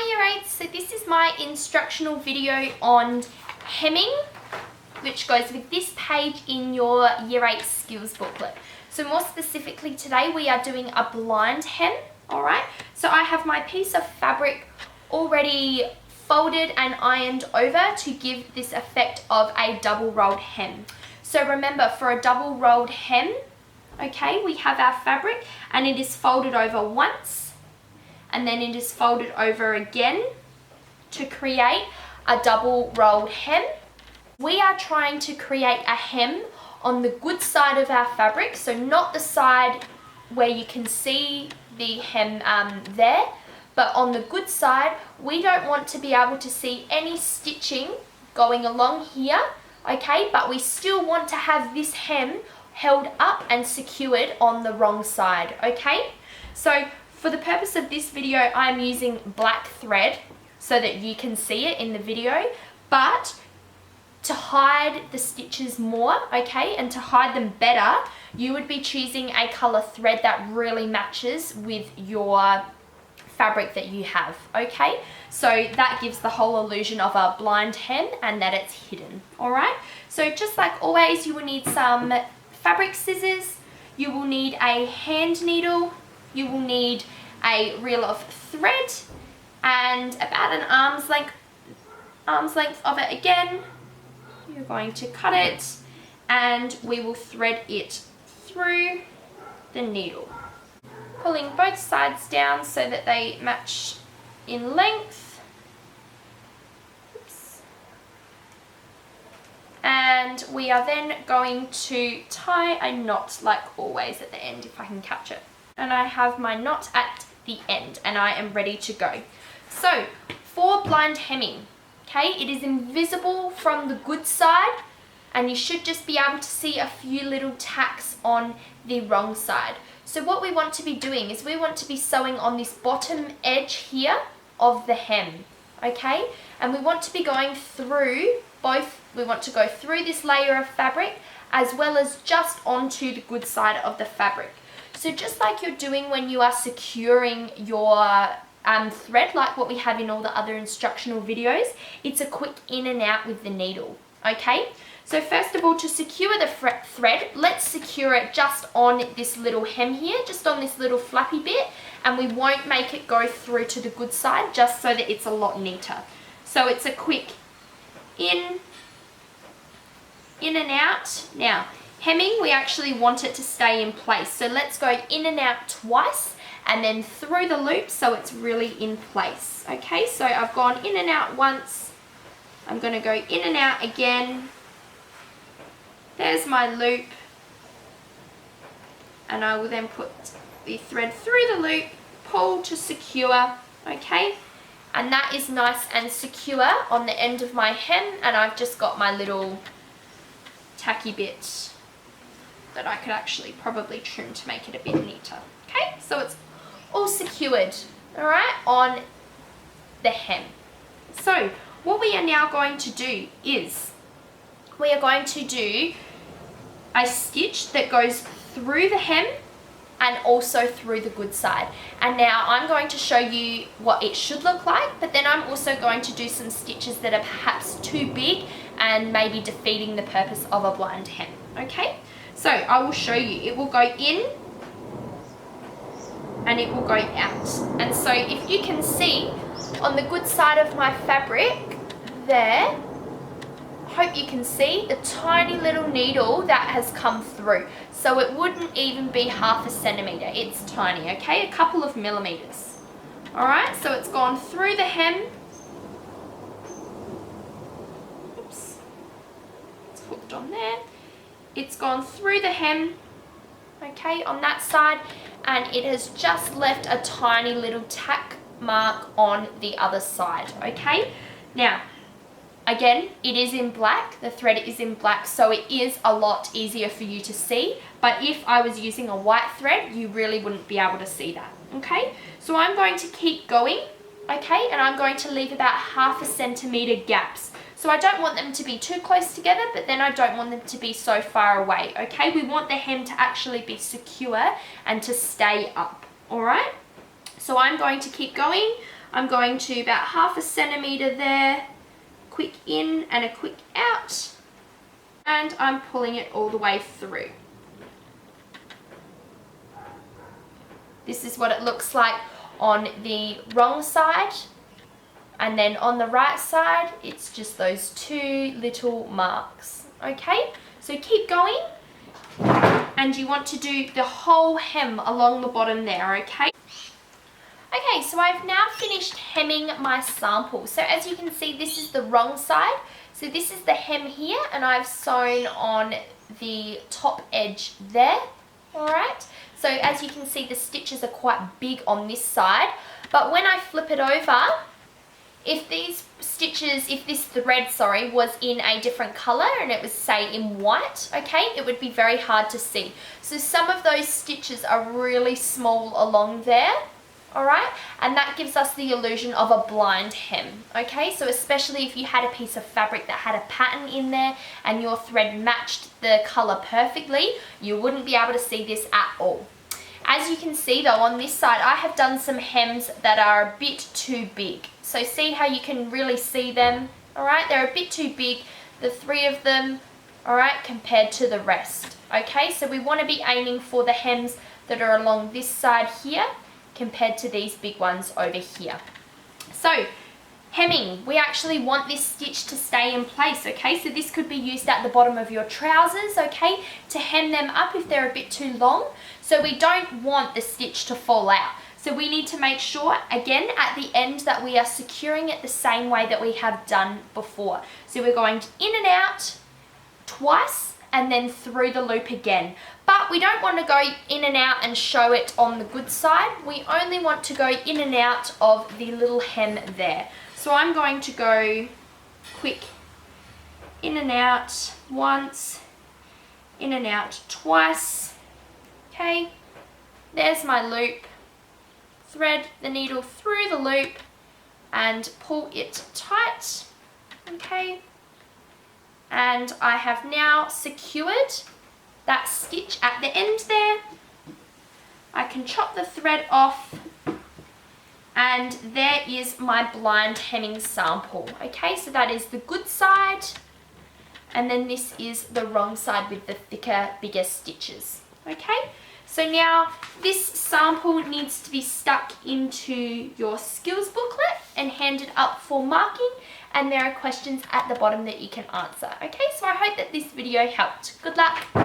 Hi Year 8, so this is my instructional video on hemming, which goes with this page in your Year 8 skills booklet. So more specifically today we are doing a blind hem, alright? So I have my piece of fabric already folded and ironed over to give this effect of a double rolled hem. So remember, for a double rolled hem, okay, we have our fabric and it is folded over once and then it is folded over again to create a double rolled hem. We are trying to create a hem on the good side of our fabric, so not the side where you can see the hem there, but on the good side. We don't want to be able to see any stitching going along here, okay, but we still want to have this hem held up and secured on the wrong side, okay? So for the purpose of this video, I'm using black thread so that you can see it in the video, but to hide the stitches more, okay, and to hide them better, you would be choosing a color thread that really matches with your fabric that you have, okay? So that gives the whole illusion of a blind hem and that it's hidden, all right? So just like always, you will need some fabric scissors, you will need a hand needle, you will need a reel of thread and about an arm's length of it again. You're going to cut it and we will thread it through the needle, pulling both sides down so that they match in length. Oops. And we are then going to tie a knot like always at the end, if I can catch it. And I have my knot at the end and I am ready to go. So for blind hemming, okay, it is invisible from the good side and you should just be able to see a few little tacks on the wrong side. So what we want to be doing is we want to be sewing on this bottom edge here of the hem, okay? And we want to be going through we want to go through this layer of fabric as well as just onto the good side of the fabric. So just like you're doing when you are securing your thread, like what we have in all the other instructional videos, it's a quick in and out with the needle, okay? So first of all, to secure the thread, let's secure it just on this little hem here, just on this little flappy bit, and we won't make it go through to the good side, just so that it's a lot neater. So it's a quick in and out. Now, hemming, we actually want it to stay in place. So let's go in and out twice and then through the loop so it's really in place. Okay, so I've gone in and out once. I'm going to go in and out again. There's my loop. And I will then put the thread through the loop, pull to secure, okay? And that is nice and secure on the end of my hem, and I've just got my little tacky bit that I could actually probably trim to make it a bit neater. Okay, so it's all secured, all right, on the hem. So what we are now going to do is we are going to do a stitch that goes through the hem and also through the good side. And now I'm going to show you what it should look like, but then I'm also going to do some stitches that are perhaps too big and maybe defeating the purpose of a blind hem, okay? So I will show you. It will go in and it will go out. And so if you can see on the good side of my fabric there, I hope you can see the tiny little needle that has come through. So it wouldn't even be 1/2 centimeter. It's tiny, okay? A couple of millimeters. All right, so it's gone through the hem. Oops, it's hooked on there. It's gone through the hem, okay, on that side, and it has just left a tiny little tack mark on the other side, okay? Now, again, it is in black, the thread is in black, so it is a lot easier for you to see, but if I was using a white thread, you really wouldn't be able to see that, okay? So I'm going to keep going, okay, and I'm going to leave about 1/2 centimeter gaps. So I don't want them to be too close together, but then I don't want them to be so far away, okay? We want the hem to actually be secure and to stay up, all right? So I'm going to keep going. I'm going to about 1/2 centimetre there, quick in and a quick out, and I'm pulling it all the way through. This is what it looks like on the wrong side, and then on the right side it's just those 2 little marks. Okay, so keep going, and you want to do the whole hem along the bottom there, okay? Okay, so I've now finished hemming my sample. So as you can see, this is the wrong side. So this is the hem here, and I've sewn on the top edge there, alright? So as you can see, the stitches are quite big on this side, but when I flip it over, if these stitches, if this thread, sorry, was in a different colour and it was, say, in white, okay, it would be very hard to see. So some of those stitches are really small along there, alright, and that gives us the illusion of a blind hem, okay? So especially if you had a piece of fabric that had a pattern in there and your thread matched the colour perfectly, you wouldn't be able to see this at all. As you can see though, on this side I have done some hems that are a bit too big. So see how you can really see them, alright? They're a bit too big, the 3 of them, alright, compared to the rest, okay? So we want to be aiming for the hems that are along this side here compared to these big ones over here. So hemming, we actually want this stitch to stay in place, okay? So this could be used at the bottom of your trousers, okay, to hem them up if they're a bit too long. So we don't want the stitch to fall out. So we need to make sure, again, at the end that we are securing it the same way that we have done before. So we're going in and out twice and then through the loop again. But we don't want to go in and out and show it on the good side. We only want to go in and out of the little hem there. So I'm going to go quick in and out once, in and out twice. Okay, there's my loop. Thread the needle through the loop and pull it tight. Okay, and I have now secured that stitch at the end there. I can chop the thread off, and there is my blind hemming sample. Okay, so that is the good side, and then this is the wrong side with the thicker, bigger stitches. Okay, so now this sample needs to be stuck into your skills booklet and handed up for marking, and there are questions at the bottom that you can answer. Okay, so I hope that this video helped. Good luck.